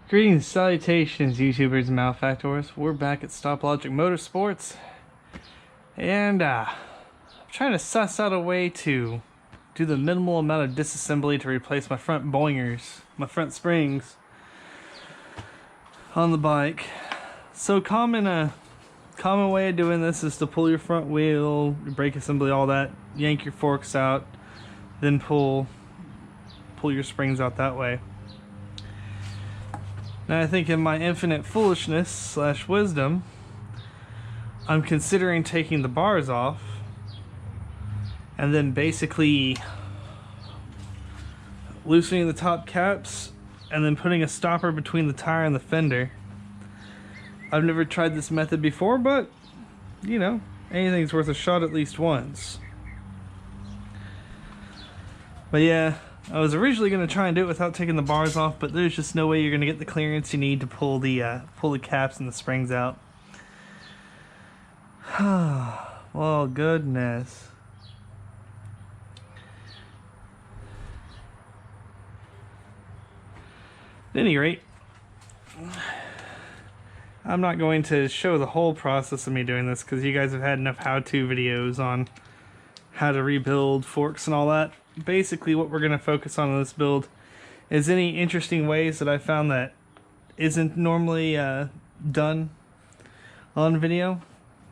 Greetings, salutations, YouTubers and malefactors. We're back at Stoplogic Motorsports, and I'm trying to suss out a way to do the minimal amount of disassembly to replace my front Boingers, my front springs on the bike. So common way of doing this is to pull your front wheel, your brake assembly, all that, yank your forks out, then pull your springs out that way. Now I think in my infinite foolishness slash wisdom, I'm considering taking the bars off and then basically loosening the top caps and then putting a stopper between the tire and the fender. I've never tried this method before, but you know, anything's worth a shot at least once. But yeah, I was originally going to try and do it without taking the bars off, but there's just no way you're going to get the clearance you need to pull the caps and the springs out. Well, goodness. At any rate, I'm not going to show the whole process of me doing this because you guys have had enough how-to videos on how to rebuild forks and all that. Basically what we're going to focus on in this build is any interesting ways that I found that isn't normally done on video.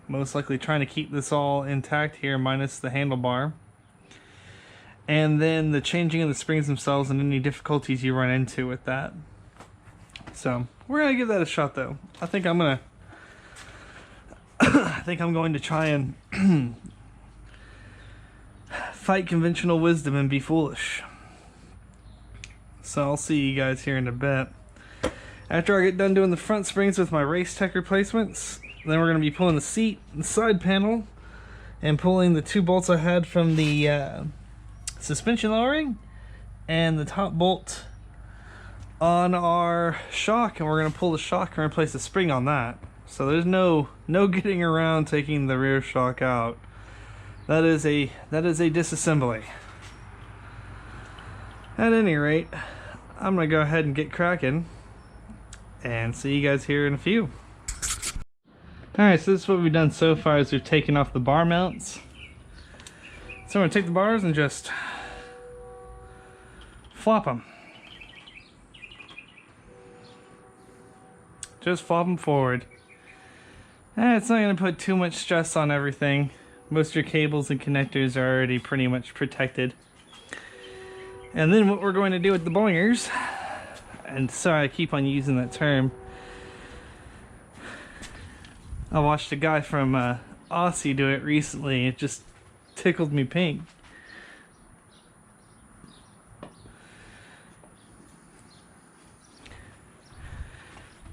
Most likely trying to keep this all intact here minus the handlebar. And then the changing of the springs themselves and any difficulties you run into with that. So we're going to give that a shot though. I think I'm going to try and fight conventional wisdom and be foolish. So I'll see you guys here in a bit. After I get done doing the front springs with my Racetech replacements, then we're going to be pulling the seat, the side panel, and pulling the two bolts I had from the suspension lowering and the top bolt on our shock, and we're going to pull the shock and replace the spring on that. So there's no getting around taking the rear shock out. That is a disassembly. At any rate, I'm gonna go ahead and get cracking and see you guys here in a few. Alright, so this is what we've done so far is we've taken off the bar mounts. So I'm gonna take the bars and just flop them. Just flop them forward. And it's not gonna put too much stress on everything. Most of your cables and connectors are already pretty much protected. And then what we're going to do with the Boingers, and sorry I keep on using that term, I watched a guy from Aussie do it recently. It just tickled me pink.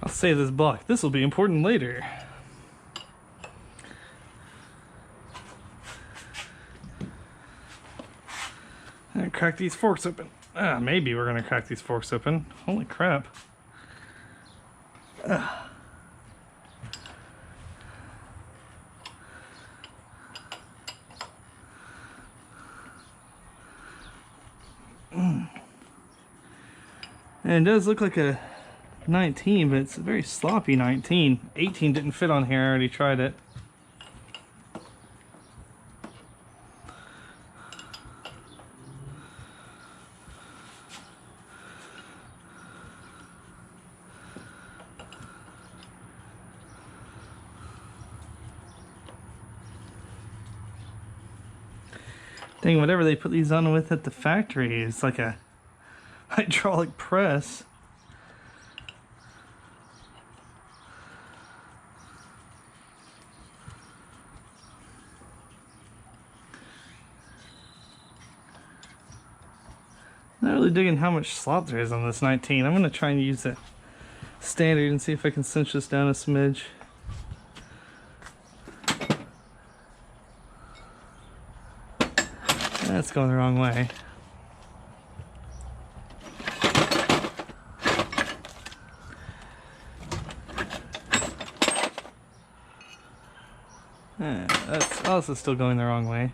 I'll save this block. This will be important later. And crack these forks open. Maybe we're gonna crack these forks open. Holy crap. And it does look like a 19, but it's a very sloppy 19. 18 didn't fit on here, I already tried it. Dang, whatever they put these on with at the factory is like a hydraulic press. Not really digging how much slop there is on this 19. I'm going to try and use the standard and see if I can cinch this down a smidge. That's going the wrong way. That's also still going the wrong way.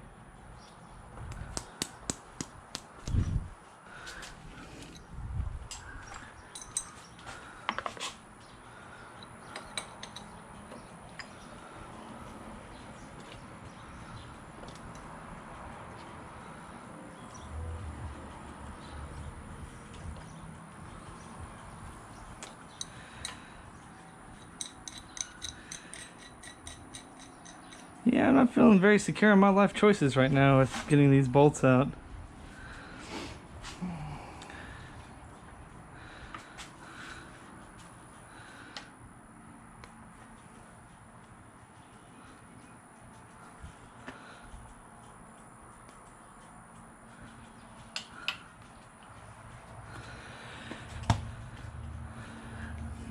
Yeah, I'm not feeling very secure in my life choices right now with getting these bolts out.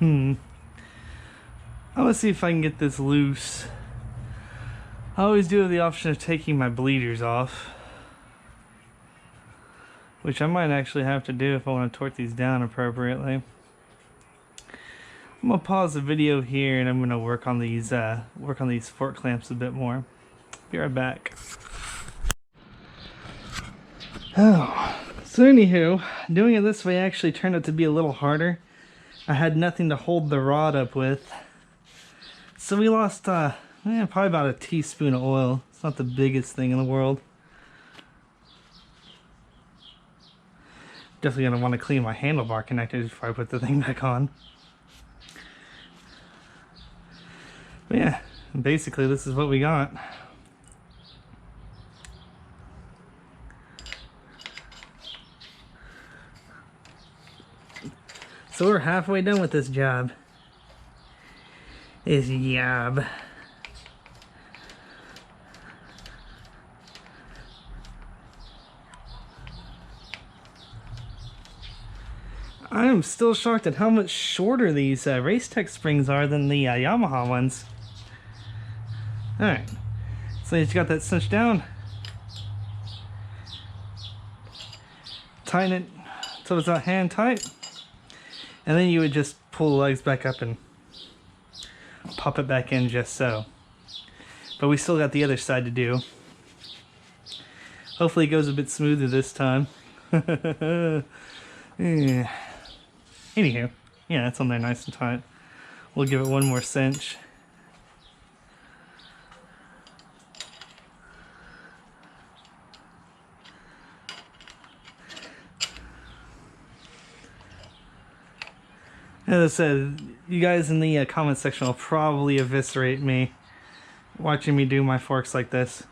I'm gonna see if I can get this loose. I always do have the option of taking my bleeders off, which I might actually have to do if I want to torque these down appropriately. I'm gonna pause the video here and I'm gonna work on these fork clamps a bit more. Be right back. Oh, so anywho, doing it this way actually turned out to be a little harder. I had nothing to hold the rod up with, so we lost probably about a teaspoon of oil. It's not the biggest thing in the world. Definitely gonna want to clean my handlebar connectors before I put the thing back on. But yeah, basically this is what we got. So we're halfway done with this job. I am still shocked at how much shorter these Racetech springs are than the Yamaha ones. Alright, so you just got that cinched down. Tighten it until it's not hand tight. And then you would just pull the legs back up and pop it back in just so. But we still got the other side to do. Hopefully it goes a bit smoother this time. Yeah. Anywho, yeah, it's on there nice and tight. We'll give it one more cinch. As I said, you guys in the comment section will probably eviscerate me watching me do my forks like this.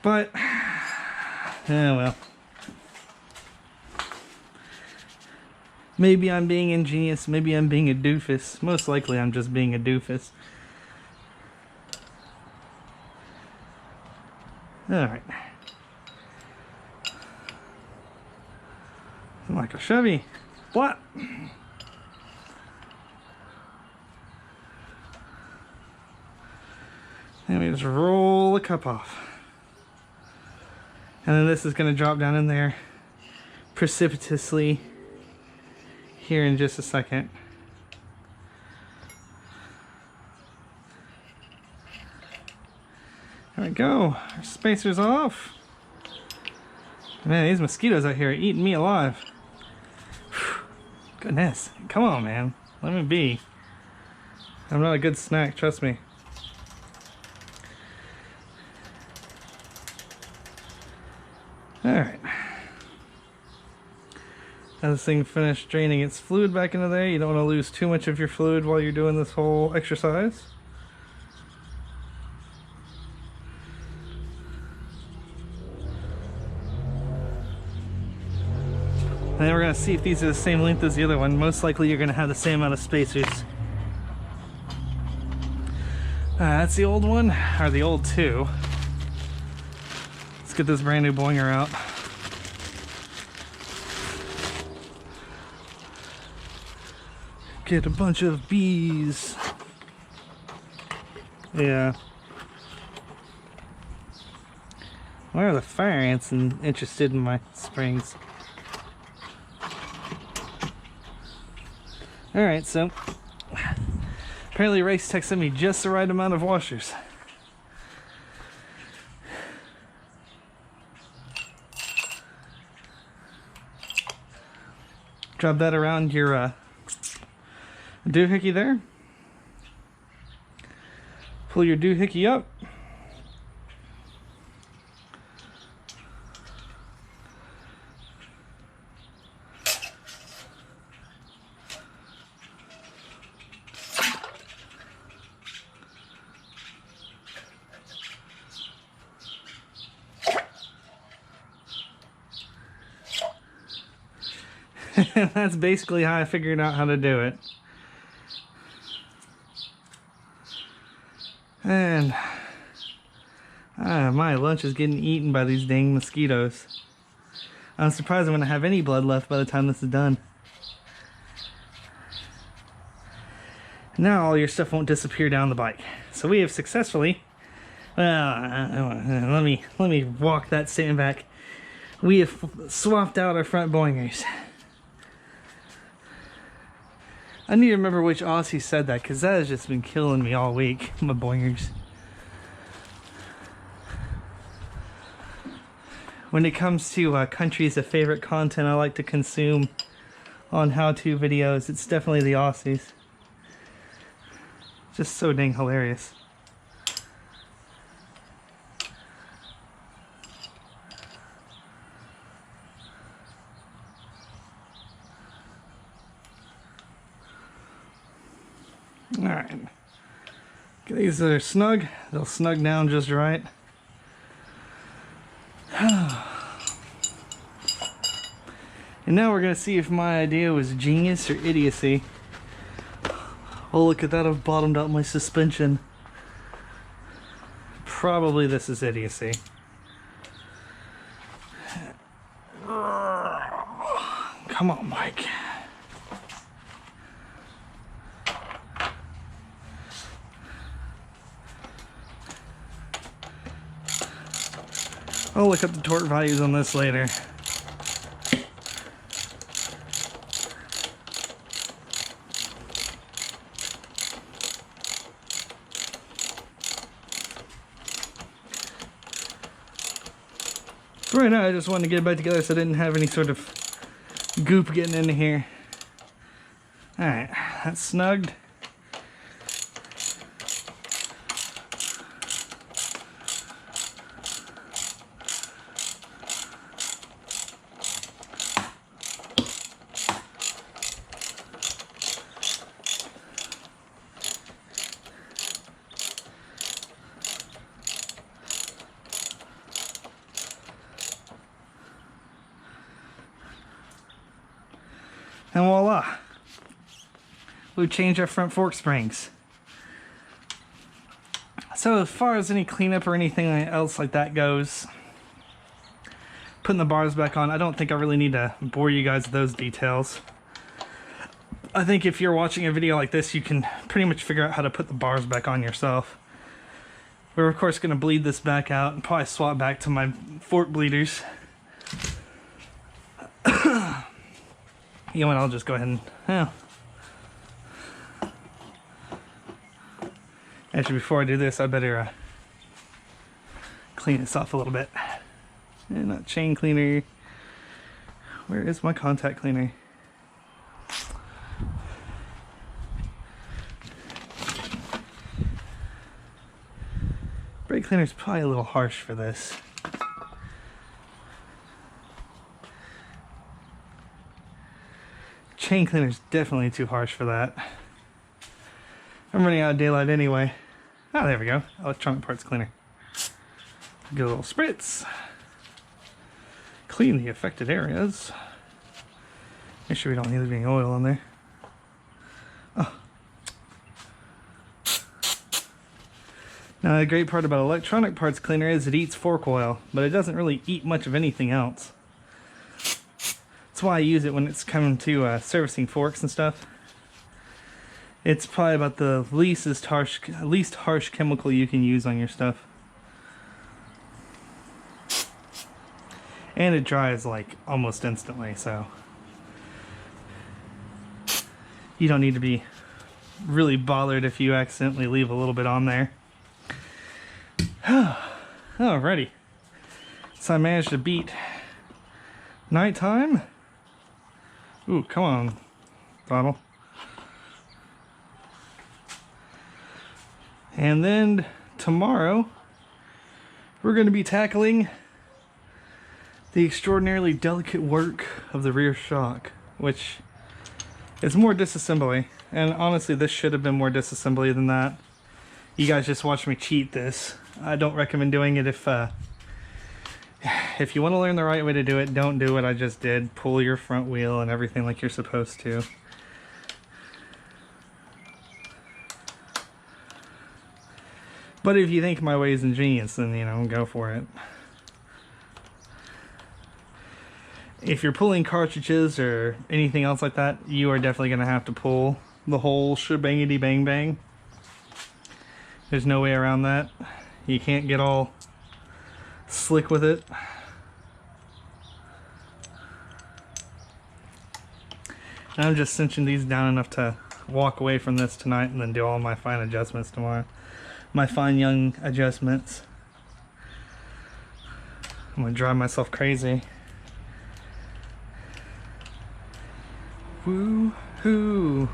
But, well. Maybe I'm being ingenious, maybe I'm being a doofus. Most likely I'm just being a doofus. Alright. Like a Chevy. What? And we just roll the cup off. And then this is going to drop down in there precipitously here in just a second. There we go. Our spacer's off. Man, these mosquitoes out here are eating me alive. Goodness. Come on, man. Let me be. I'm not a good snack, trust me. Alright. As this thing finished draining its fluid back into there, you don't want to lose too much of your fluid while you're doing this whole exercise. And then we're going to see if these are the same length as the other one. Most likely you're going to have the same amount of spacers. That's the old one, or the old two. Let's get this brand new Boinger out. Get a bunch of bees. Yeah. Why are the fire ants interested in my springs? Alright, so apparently Racetech sent me just the right amount of washers. Drop that around your doohickey there. Pull your doohickey up. That's basically how I figured out how to do it. And my lunch is getting eaten by these dang mosquitoes. I'm surprised I'm going to have any blood left by the time this is done. Now all your stuff won't disappear down the bike. So we have successfully, let me walk that statement back. We have swapped out our front Boingers. I need to remember which Aussie said that, because that has just been killing me all week, my Boingers. When it comes to countries of favorite content I like to consume on how-to videos, it's definitely the Aussies. Just so dang hilarious. Alright. These are snug. They'll snug down just right. And now we're going to see if my idea was genius or idiocy. Oh, look at that, I've bottomed out my suspension. Probably this is idiocy. Come on, Mike. I'll look up the torque values on this later. Right now, I just wanted to get it back together so I didn't have any sort of goop getting into here. Alright, that's snugged. And voila, we've changed our front fork springs. So as far as any cleanup or anything else like that goes, putting the bars back on, I don't think I really need to bore you guys with those details. I think if you're watching a video like this, you can pretty much figure out how to put the bars back on yourself. We're of course going to bleed this back out and probably swap back to my fork bleeders. You know what, I'll just go ahead and... Actually, before I do this, I better clean this off a little bit. And not chain cleaner. Where is my contact cleaner? Brake cleaner is probably a little harsh for this. Chain cleaner is definitely too harsh for that. I'm running out of daylight anyway. Oh, there we go. Electronic parts cleaner. Get a little spritz. Clean the affected areas. Make sure we don't leave any oil on there. Oh. Now the great part about electronic parts cleaner is it eats fork oil, but it doesn't really eat much of anything else. That's why I use it when it's coming to servicing forks and stuff. It's probably about the least harsh chemical you can use on your stuff. And it dries like almost instantly, so you don't need to be really bothered if you accidentally leave a little bit on there. Alrighty. So I managed to beat nighttime. Ooh, come on, bottle. And then tomorrow, we're going to be tackling the extraordinarily delicate work of the rear shock, which is more disassembly. And honestly, this should have been more disassembly than that. You guys just watched me cheat this. I don't recommend doing it if If you want to learn the right way to do it, don't do what I just did. Pull your front wheel and everything like you're supposed to. But if you think my way is ingenious, then, you know, go for it. If you're pulling cartridges or anything else like that, you are definitely going to have to pull the whole shebangity bang bang. There's no way around that. You can't get all slick with it. And I'm just cinching these down enough to walk away from this tonight and then do all my fine adjustments tomorrow. My fine young adjustments. I'm gonna drive myself crazy. Woo-hoo.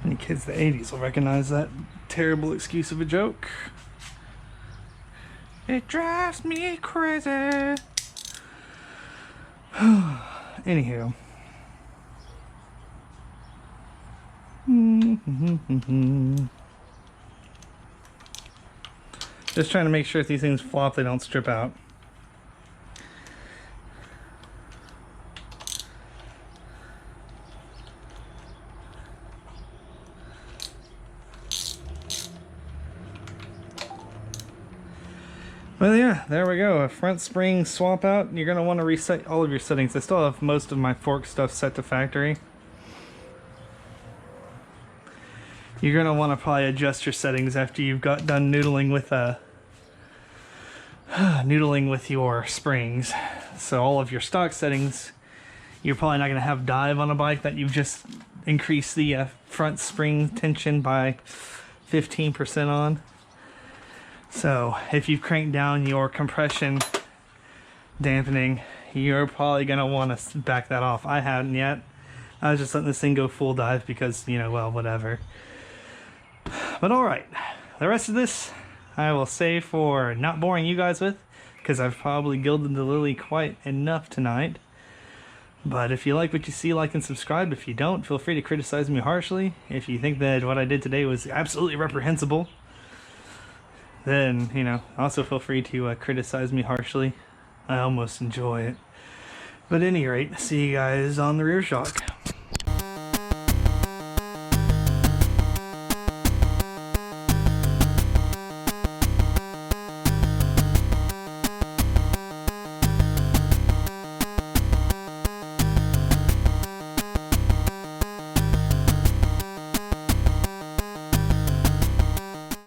Any kids the 80s will recognize that terrible excuse of a joke. It drives me crazy. Anywho. Just trying to make sure if these things flop, they don't strip out. Well, yeah, there we go. A front spring swap out. You're going to want to reset all of your settings. I still have most of my fork stuff set to factory. You're going to want to probably adjust your settings after you've got done noodling with your springs. So all of your stock settings, you're probably not going to have dive on a bike that you've just increased the front spring tension by 15% on. So if you've cranked down your compression dampening, you're probably going to want to back that off. I haven't yet. I was just letting this thing go full dive because, you know, well, whatever. But alright, the rest of this I will save for not boring you guys with, because I've probably gilded the lily quite enough tonight. But if you like what you see, like and subscribe. If you don't, feel free to criticize me harshly. If you think that what I did today was absolutely reprehensible, then, you know, also feel free to criticize me harshly. I almost enjoy it. But at any rate, see you guys on the rear shock.